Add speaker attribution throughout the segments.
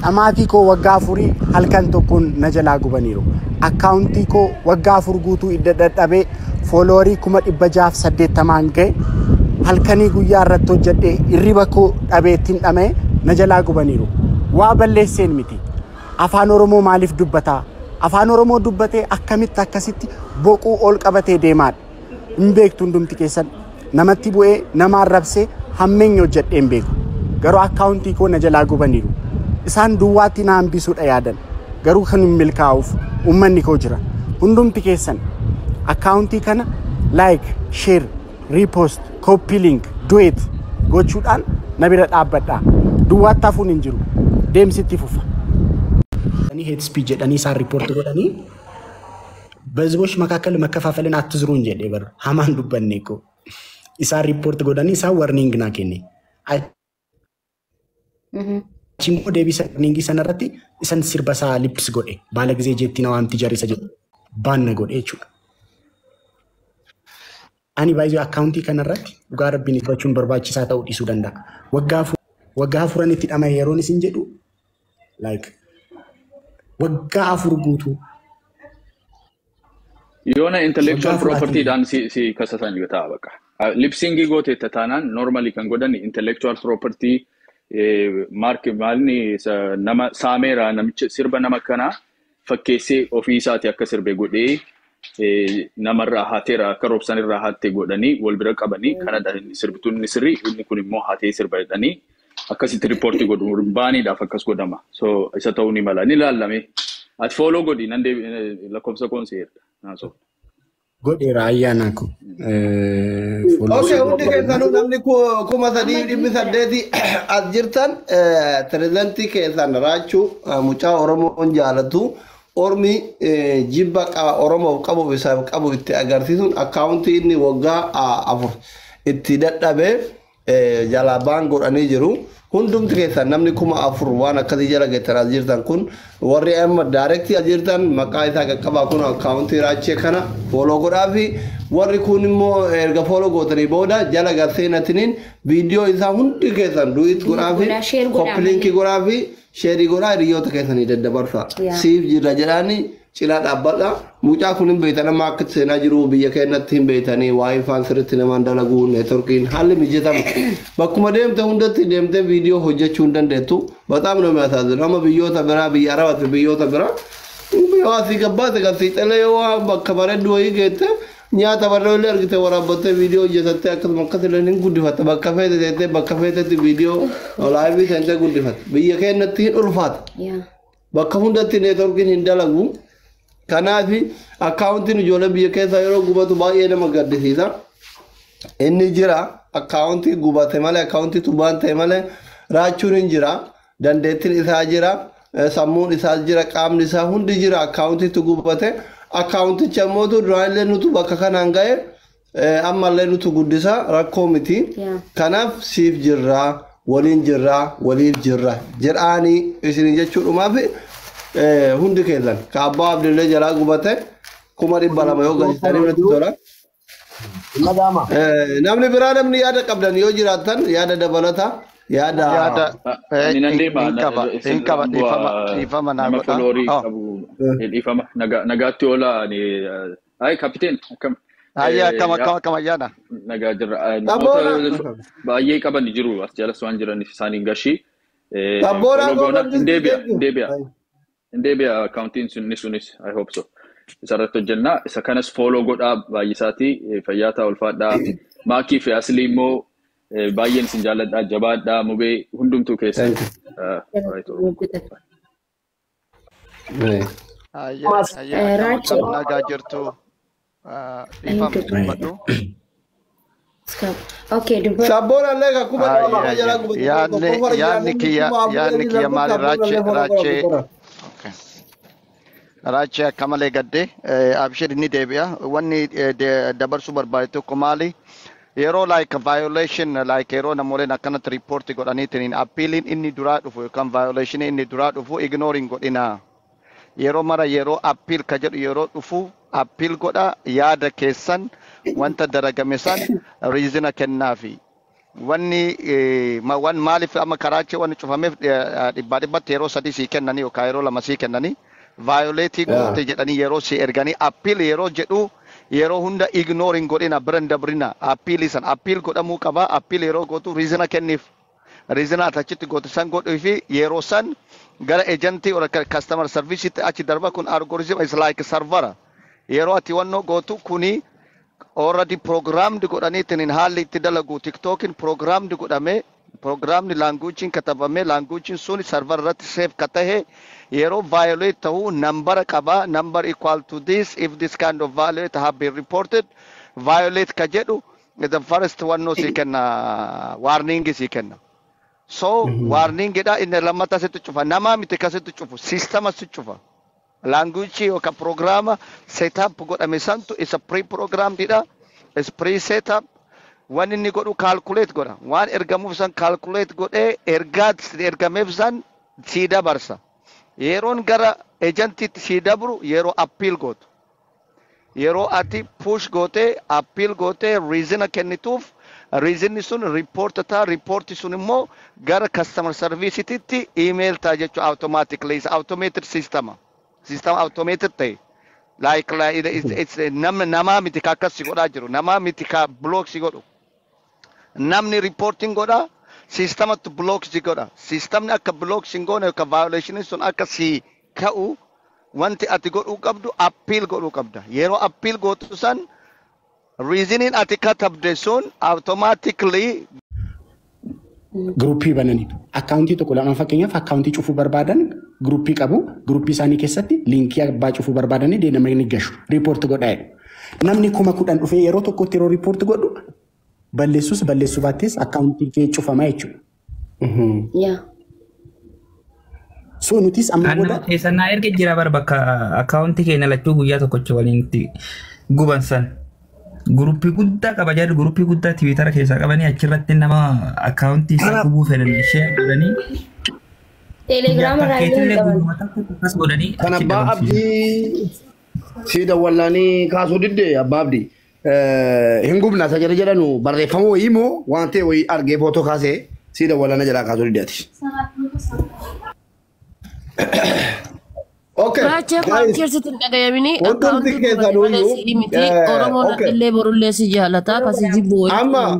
Speaker 1: amaatii koo waggaa afurii halkan tokkoon na jalaa gubaniiru. Akkaawuntii koo waggaa afur guutuu idda dadhabee fooloorii 680 ga'e halkanii guyyaa irratti hojjedhee irriba koo dhabeettiin dhamee na jalaa gubaniiru. Waa balleesseen miti. Afaan Oromoo maaliif dubbataa? Afaan Oromoo dubbatee akkamitti akkasitti boquu ol qabatee deemaadha. Hin beektu hundumti keessan namatti bu'ee nama arrabsee hammeenya hojjedhee hin beeku. Garuu akkaawuntii koo na jalaa gubaniiru. Isaan duwwaatti na hambisuudha yaadan. Garuu kan hin milkaa'uuf uummanni koo jira. Hundumti keessan akkaawuntii kana like, share, repost, copy link, do it gochuudhaan na bira dhaabbadhaa. Duwwaatti hafuun hin jiru. Deemsitti fufa. Hate speech jedhanii isaan report godhanii በህዝቦች መካከል መከፋፈልን አትዝሩ እንጂ ደበር ሃማን ዱበኔ እኮ ኢሳን ሪፖርት ጎዳኒ ኢሳን ዋርኒንግ ና ከኔ ቺሞ ዴቢስ ዋርኒንግ ሰነረቲ ኢሳን ሲርበሳ ሊፕስ ጎዴ ባለ ጊዜ ጀቲ ነው አንቲ ጀሪሰ ጀ ባነ ጎዴ ቹ አኒ ባይዞ አካውንቲ ከነረቲ ጋር ቢኒቶቹን በርባቺ ሳታው ዲሱ ደንዳ ወጋፉ ረንቲ ዳማ የሮኒስ እንጀዱ ላይክ waggaa afur guutuu
Speaker 2: yoona intellectual property dhaan si kasatan yoo ta'a bakka lipsingi goote taanaan normally kan godhani intellectual property mark maalni nama saameera namicha sirba nama kana fakkeessee ofii isaati akka sirbe godhee namarraa haateera akka roobsanirraa haatte godhanii wal bira qabanii kana sirbituun ni sirri inni kun immoo haatee sirba jedhanii akkasitti ripoortii godhu baaniidhaaf akkas godhama. So isa ta'uu ni mala. Ni laalame. Ati follow godhi nan lakkoofsa konseerta. Naaso.
Speaker 1: Godheera ayyaana ko.
Speaker 3: Okay, hundi keessan namni kuma sadii dhibbi saddeeti as jirtan pirezidantii keessan raachuu mucaa Oromoon jaalatu ormi jibba Oromoof qabu isaaf qabu itti agarsiisuun akkaawuntii inni waggaa afur itti dadhabee jalabaan godhanii jiru. Hundumti keessan namni kuma afur waan akkasii jala geettan as jirtan kun warri amma daarektii as jirtan maqaa isaa qaqqabaa kun akkaawuntii raachee kana fooloo godhaa fi warri kun immoo erga fooloo gootanii booda jala garseenatiniin viidiyoo isaa hundi keessan du'it godhaa fi koppiliinkii godhaa fi sheerii godhaa hiriyoota keessanii daddabarsa. Siif jirra jedhaanii cina dhaabbadha. Mucaa kun hin beektan amma akka seenaa jiru biyya keenyatti hin beektanii waa'ee faan sirriitti namaan dalaguu neetworkiin haalli mijatamu. Bakkuma deemte hundatti deemtee viidiyoo hojjechuu hin dandeettu. Bataam nama yaasaasu nama biyyoota biraa biyya Arabaatti biyyoota biraa haasii gabbaate garsii xalee yoo bakka bareedduu wayii geette nyaata barreellee argite waraabbattee viidiyoo hojjetattee akkasuma akkasilee hin guddifatte bakka feete teettee bakka feetetti viidiyoo laayivii seentee guddifatte biyya keenyatti hin ulfaata. Bakka hundatti neetworkiin hin dalagu. Kanaafi akkaawuntiin ijoollee biyya keessaa yeroo gubatu baay'ee nama gaddisiisa. Inni jira akkaawuntii gubate malee akkaawuntii tubaan ta'e malee raachuun hin jira. Dandeettiin isaa jira. Sammuun isaa jira. Qaamni isaa hundi jira akkaawuntiitu gubate. Akkaawunticha immoo duraallee nutu bakka kanaan ga'e ammallee nutu guddisa rakkoo miti. Kanaaf siif jirra waliin jirra waliif jirra jedhaanii isin jechuudhumaaf hundi keessan kaabbaa abdillee jalaa gubate kuma 200 yoo galchitanii irratti tola. Namni biraa namni yaada qabdan yoo jiraatan yaada dabalata yaada
Speaker 2: ifama nagaatti oola ay kapiteen akkam
Speaker 4: akkam ayyaana
Speaker 2: nagaa jirra baay'ee qaban jiru as jalas waan jiraniif isaaniin gashii Deebi'a accounting sunis I hope so. Isarratto jenna isa kanas follow godhaa baay'isaati fayyaata ulfaadhaa maakii fi asli immoo baay'een isin jaalladhaa jabaadhaa mubee hundumtuu keessa.
Speaker 4: nagaa jirtu ifamtu.
Speaker 3: Okay, Sabora lega kuma
Speaker 4: yaadni kiyya maali raachee raachee akka malee gadde abshir inni deebi'a wanni dabarsuu barbaade tokko maali yeroo like violation like yeroo namoonni akkanatti report godhaniitiin appealing inni duraa dhufu yookaan violation inni duraa dhufu ignoring godhina yeroo mara yeroo appeal ka jedhu yeroo dhufu appeal godha yaada keessan wanta daragame san reason kennaafi wanni wan maaliif amma karaachi wanni cufameef dhibbatti yeroo sadii sii kennanii yookaan yeroo lama sii kennanii violate goote jedhanii yeroo sii erganii appeal yeroo jedhu yeroo hunda ignoring godhina biran dabrina appeal san appeal godhamuu qaba appeal yeroo gootu reason kenniif reason atachitti gootu san godhuu fi yeroo san gara agentii or customer service achi darba kun algorithm is like server yeroo ati wanno gootu kuni already programmed godhanii tin haalli itti dalagu TikTokin programmed godhame programmed language katabame language sun server rat save katahe yero violate tahu number qaba number equal to this if this kind of violate have been reported violate kajedu the first one no sikena warning sikena so warning geda in lamata setu chufa nama mitika setu chufu system setu chufa language or program setup godhame santu is a pre-programmed ida is pre-setup one inni godhu calculate godha waan ergamuuf san calculate godhe ergameef san sida barsa yeroon gara agentit sida bru yero appeal got yero ati push gote appeal gote reason kennituuf reason sun report sun immoo gara customer service titti email ta jechu automatically is automated system automated tay like it's nama mitika kas goda jiru nama mitika block sigodu namni reporting goda system to block sigoda system na ka block singone ka violation sun aka si kau wanti ati godu qabdu appeal godu qabda yero appeal gotu san reasoning ati katabde sun automatically
Speaker 1: Gruppii bananiitu. Akkaawuntii tokko lama fakkeenyaaf akkaawuntii cufuu barbaadan gruppii qabu. Gruppii isaanii keessatti liinkii abbaa cufuu barbaadanii deemanii ni gashu. Riipoorti godhaa. Namni 10,000 dhufee yeroo tokkotti yeroo riipoorti godhu balleessuu baattees akkaawuntii kee cufamaa jechuudha. So nutis amma
Speaker 5: booda keessannaa erga jira bakka akkaawuntii keenya lachuu guyyaa tokkochi waliin guban san. Gruppii guddaa qaba jedhu gruppii guddaa Twitter keessaa qabanii achirratti nama akkaawuntii isaa kubuu fedhan share godhanii
Speaker 6: Telegram irraa
Speaker 3: kan abbaa abdii sida wallanii kaasuu didde abbaa abdii hin gubna isa jedhanu barreeffama wayii moo waan ta'e wayii argee footoo kaasee sida wallana jedhaa kaasuu diddeeti. Okay.
Speaker 6: Racha guys.
Speaker 3: Amma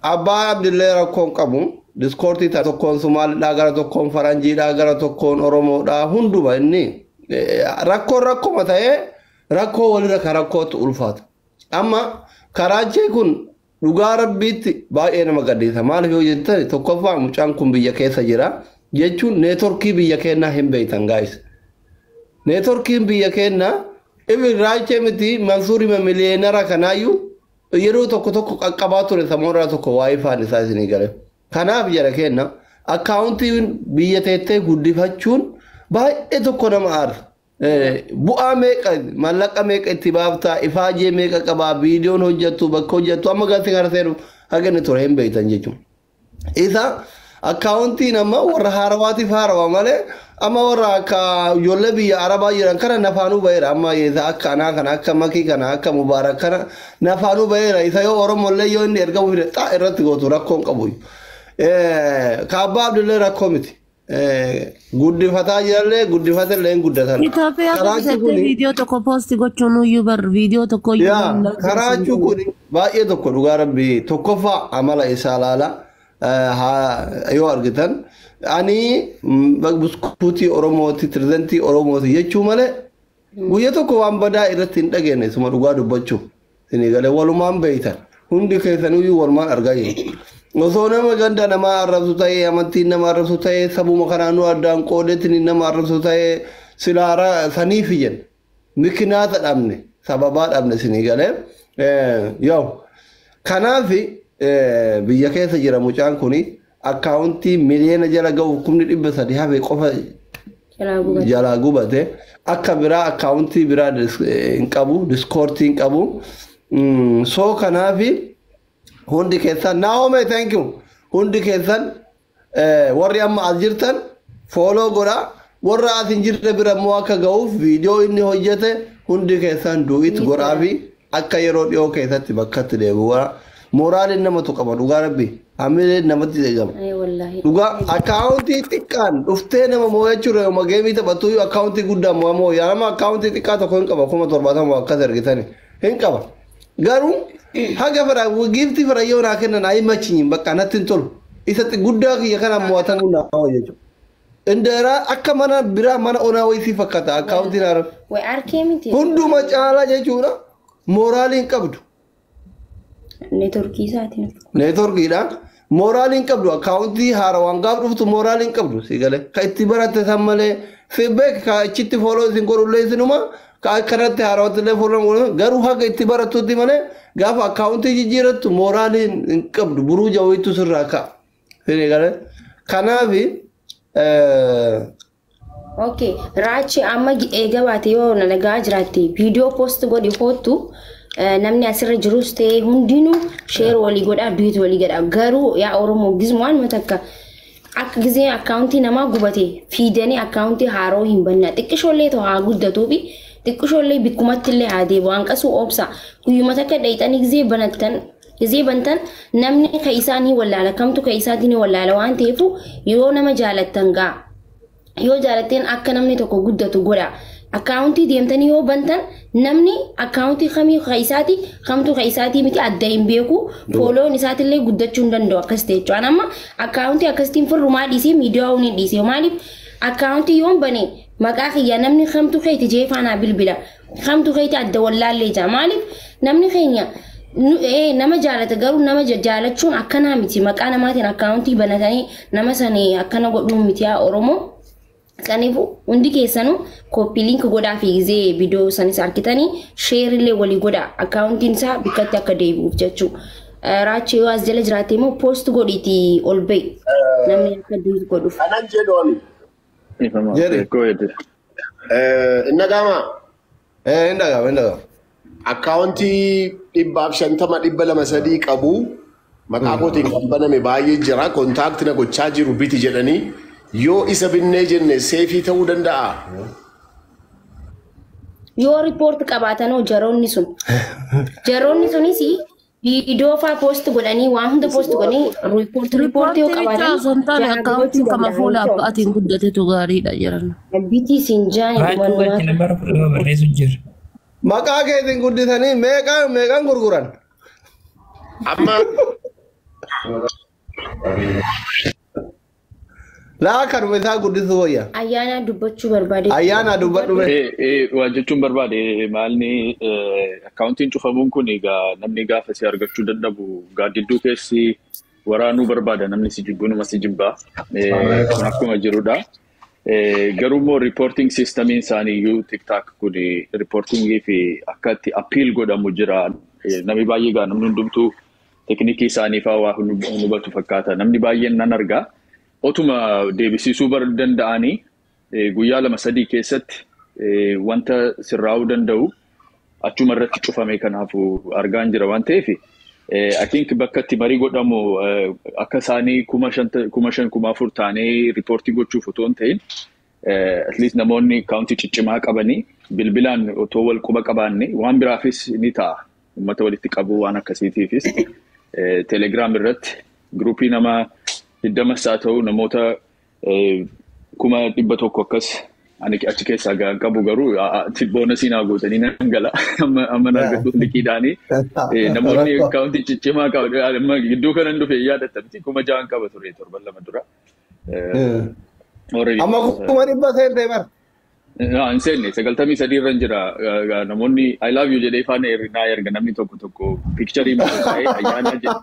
Speaker 3: Abba Abdullah rakkoo qabu Discord ta tokkoon Somaali gara tokkoon Faranjii gara tokkoon Oromoo hunduma inni rakkoo mata'ee rakkoo walirra rakkootu ulfaata. Amma karaachee kun dhugaa rabbiitti baay'ee nama gaddisa. Maaliif yoo jettan tokkoffaa mucaan kun biyya keessa jira jechuun neetworkii biyya keenyaa hin beektan guys. Networking biyya keenna ibi raache miti Mansuuri miliyeenara kanaayu yeroo tokko qaqqabaa ture samoora tokko wifi isaa isinii gale kanaaf jara keenna akkaawuntiin biyya teettee guddifachuun baay'ee tokko nama aar bu'aa meeqa mallaqa meeqa itti baaftaa ifaajee meeqa qabaa viidiyoon hojjettu bakka hojjettu amma gatii garseeru haganni ture hin beektan jechuun isa akkaawuntiin amma warra haarawaatiif haarawaa malee amma warra akka ijoollee biyya arabaa jiran kana nafaanuu baheera amma isa akka anaa kana akka makii kana akka mubaarak kana nafaanuu baheera isa yoo oromollee yoo inni ergamu fide xaa irratti gootu rakkoon qabu ka abbaa abdullee rakkoo miti guddifataa jirallee guddifatallee hin guddatan
Speaker 6: viidiyoo tokko poosti gochuun iyyuu bar viidiyoo tokko iyyuu
Speaker 3: karaachuu kun baay'ee tokko dhugaa rabbii tokkoffaa amala isaa laala yoo argitan ani buskuutii Oromooti tirzentii Oromooti jechuu malee guyyaa tokko waan badaa irratti hin dhageenye suma dhugaa dubbachuu isinii galee walumaan beeytan hundi keessaniyyuu walumaan argaa jiru. Osoo nama ganda nama arrabsu ta'ee amantiin nama arrabsu ta'ee sabuma kanaanuu addaan qoodeetiin nama arrabsu ta'ee silaara saniif iyyan mikinaata dhabne sababaa dhabne isinii galee yoo kanaaf biyya keessa jira mucaan kuni akkaawuntii miliyoona jala ga'u kumni 300 hafe qofa jalaa gubate akka biraa akkaawuntii biraa hin qabu Discord hin qabu soo kanaafi hundi keessan Naomi thank you hundi keessan warri amma as jirtan follow godha warra as hin jirre bira immoo akka ga'uuf viidiyoo inni hojjete hundi keessan do it godhaafi akka yeroo dhiyoo keessatti bakkatti deebi'uudha Moraaliin namatu qaba dhugaa rabbi. Amilee namatti eegama. Dhugaa akkaawuntii xiqqaan dhuftee nama moo'achuudha yoo geemii taphattu yoo akkaawuntii guddaa moo'amoo yaa nama akkaawuntii xiqqaa tokko hin qaba 70,000 akkas argitani hin qaba. Garuu haga fara giiftii fara yoo naa kennan ayi machiin bakka natti hin tolu. Isatti guddaa kiyya kana moo'atan hundaa jechuudha. Indera akka mana biraa mana onaa wayisii fakkaata akkaawuntiin haara. Hunduma caalaa jechuudha mooraaliin qabdu.
Speaker 7: Neetworkii isaatiin.
Speaker 3: Neetworkiidhaan mooraaliin qabdu akkaawuntii haara waan gaaf dhuftu mooraaliin qabdu si galee ka itti baratte san malee feedback ka achitti follow isin godhullee isinuma ka akkanatti haarawattillee follow garuu haga itti barattutti malee gaafa akkaawuntii jijjiirattu mooraaliin hin qabdu buruu jawwiitu sirraa ka'a. Si galee kanaafi.
Speaker 7: Okay, Rachi amma eegabaate yoo nalagaa jiraate video post godhi hootu namni asirra jirus ta'e hundinuu share walii godhaa duit walii godhaa garuu yaa Oromoo gizmaan matakka akka gizee akkaawuntii namaa gubate fiidanii akkaawuntii haaroo hin banna xiqqishoollee ta'u haa guddatuufi xiqqishoollee bikkumatti illee haa deebi'u hanqasuu obsa guyyuma takka dhayxanii gizee bantan namni ka isaanii wallaala kamtu ka isaatiin wallaala waan ta'eefu yoo nama jaalattan gaa yoo jaalatteen akka namni tokko guddatu godha akkaawuntii deemtanii yoo bantan namni akkaawuntii kamii ka isaati kamtu ka isaatii miti adda hin beeku fooloon isaatillee guddachuu hin danda'u akkas ta'e jechuudha amma akkaawuntii akkasitiin firrumaa dhiisee miidiyaa hin dhiisee maaliif akkaawuntii yoon bane maqaa kiyya namni kamtu keeti jeefaanaa bilbila kamtu keeti adda wallaallee jaa maaliif namni keenya nama jaalata garuu nama jaalachuun akkanaa miti maqaa namaatiin akkaawuntii banatanii nama sanii akkana godhuun miti yaa Oromoo. Sanifu hundi keessanuu copy link godhaa fi gizee video sanis arkitanii share illee walii godhaa akkaawuntiin isaa bikkatti akka deebi'uuf jechuudha. Raachi yoo as jala jiraate immoo post godhiiti ol ba'i namni akka duuti godhuuf.
Speaker 8: Anan jedhooni. Inna gama.
Speaker 3: Inna gama.
Speaker 8: Akkaawuntii 150,200 qabu maqaa kootiin kan baname baay'ee jira kontaakti na gochaa jiru biti jedhanii. Yoo isa binnee jenne seefii ta'uu danda'a.
Speaker 7: Yoo report qabaatanoo jaroonni sunis video faa post godhanii waan hunda post godhanii report yoo qabaatan
Speaker 6: sontaan akkaawuntiin kama fuula abbaatiin guddatetu gaariidha jiran.
Speaker 7: Bitii siin jaani
Speaker 3: maqaa keetiin guddisanii meeqaan gurguran.
Speaker 8: Amma
Speaker 3: laa kanuma isaa guddisuu wayya.
Speaker 7: Ayyaana dubbachuu barbaade.
Speaker 3: Ayyaana dubbadhu.
Speaker 2: Waan jechuun barbaade maalni akkaawuntiin cufamuun kun egaa namni gaafa si argachuu dadhabu gaaddidduu keessi waraanuu barbaada namni si jibbuunuma si jibbaa kun akkuma jirudha. Garuu immoo reporting systemiin isaanii iyyuu TikTok kun reportingii fi akka itti appeal godhamu jira. Namni baay'ee gaa namni hundumtuu teknikii isaanii fa'aa waa hubatu fakkaata. Namni baay'een nan argaa. Otuma deebisisuu danda'anii guyyaa 2-3 keessatti wanta sirraa'uu danda'u achuma irratti cufame kanaafuu argaan jira waan ta'eef I think bakka itti marii godhamu akka isaanii 5,000 taanee riipoortii gochuuf otoo hin ta'in at least namoonni akkaawuntii ciccimaa qabanii bilbilaan otoo wal quba qabaanne waan biraafis ni ta'a uummata walitti qabu waan akkasiitiifis Telegram irratti gruupii nama 20 ta'u namoota 100,000 akkas ani achi keessaa qabu garuu boonasii naa gootanii nan gala amma argatuuf liqiidhaanii namoonni akkaawuntii ciccimaa qabu amma gidduu kanan dhufe yaadatamti 6,000 qaba ture 7 dura.
Speaker 3: Amma 100,000 seentee bara.
Speaker 2: Hin seenne 93 irra jira namoonni I love you jedhee faana naa erga namni tokko piikcharii mataa ta'e ayyaana jedhe.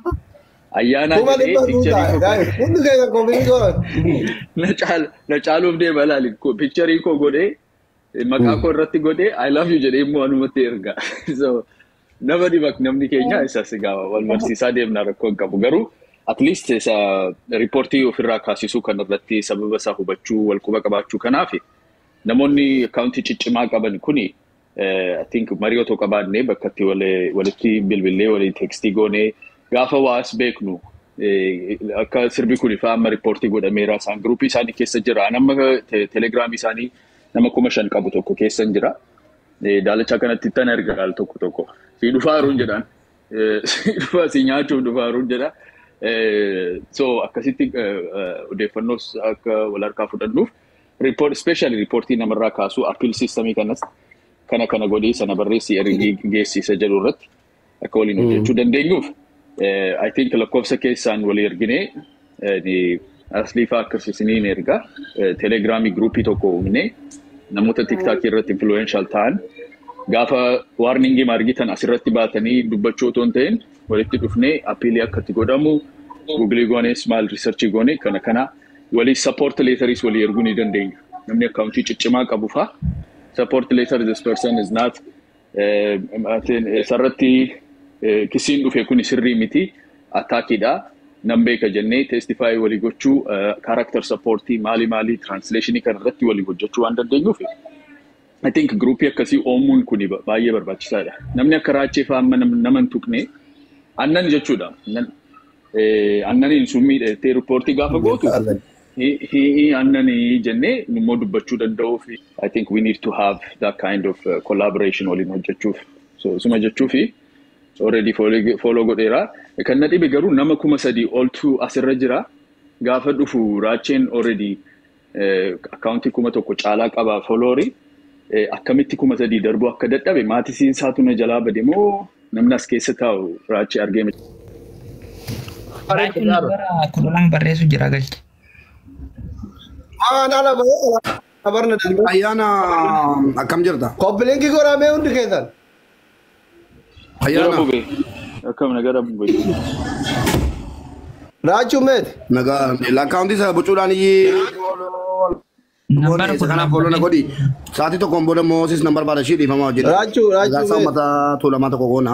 Speaker 2: Ayyaana jedhee piikcharii
Speaker 3: hundi keessa koomii godhan.
Speaker 2: Na caaluuf deema laali piikcharii koo godhee maqaa koo irratti godhee I love you jedhee immoo anumatti erga. So nama dibak namni keenya isas egaa wal barsiisaa deemna rakkoo hin qabu garuu at least isa riipoortii ofirraa kaasisuu kanarratti sababa isaa hubachuu wal quba qabaachuu kanaafi namoonni akkaawuntii ciccimaa qaban kuni I think marii otoo qabaannee bakka itti walitti bilbilee walii tekstii goonee gaafa waas beeknu akka sirbi kun ifaa amma riipoortii godhameera isaan gruupii isaanii keessa jira nama telegiraamii isaanii nama 5,000 qabu tokko keessa jira daalacha kanatti tan erga tokko si dhufaaruun jedhaan dhufa si nyaachuuf dhufaaruun jedha. So akkasitti odeeffannoos akka wal harkaa fudhannuuf especially reportii namarraa kaasuu appeal systemii kana godhee sana barreessi ergii geessisa jedhu irratti akka waliin hojjechuu dandeenyuuf I think lakkoofsa keessaan walii erginee asliifaa akkasisiniin ergaa telegiraamii gruupii tokko uumnee namoota tiktaakii irratti influential ta'an gaafa warningii margitan asirratti baatanii dubbachuu otoo hin ta'in walitti dhufnee appeelii akkatti godhamu Google goones maal researchii goone kana walii support letters walii erguu ni dandeenya. Namni akkaawuntii ciccimaa qabu faa support letter this person is not sarratti kisiin dhufe kun sirrii miti attaakiidha. Nam beeka jennee testify walii gochuu character supportii maali translationii kan irratti walii hojjechuu waan dandeenyuuf I think groupii akkasii oomuun kuni baay'ee barbaachisaadha. Namni akka raachee fa'aa nama hin tuqne annan jechuudha. Annaniin summii dheettee riippoortii gaafa gootu annanii jennee immoo dubbachuu danda'uuf I think we need to have that kind of collaboration waliin hojjechuuf. So suma jechuufi already follow godheera. Kan na dhibe garuu nama 3,000 oltu asirra jira. Gaafa dhufu raacheen already akkaawuntii 1,000 caalaa qaba followerii. Akkamitti 3,000 darbuu akka dadhabe maatii isaatu na jalaa bade moo namni as keessa taa'u raachee argee
Speaker 5: Raachuun bara 12 barreessu jira galchi.
Speaker 3: Abarna dalbe.
Speaker 9: Ayyaana akkam jirta?
Speaker 3: Koppilinki godhamee hundi keessan.
Speaker 9: Ayyaana.
Speaker 2: Akkam nagara bubee.
Speaker 3: Raachuu meeti.
Speaker 9: Nagaa lakkaawuntii isa bocuudhaan iyyee.
Speaker 5: Nambar
Speaker 9: Kanaaf boolona godhi. Sa'aatii tokkoon booda Mooses nambar baadashii dhiifamaa hojjeta.
Speaker 3: Raachuu
Speaker 9: Gaasaa uummata tuulamaa tokko goona.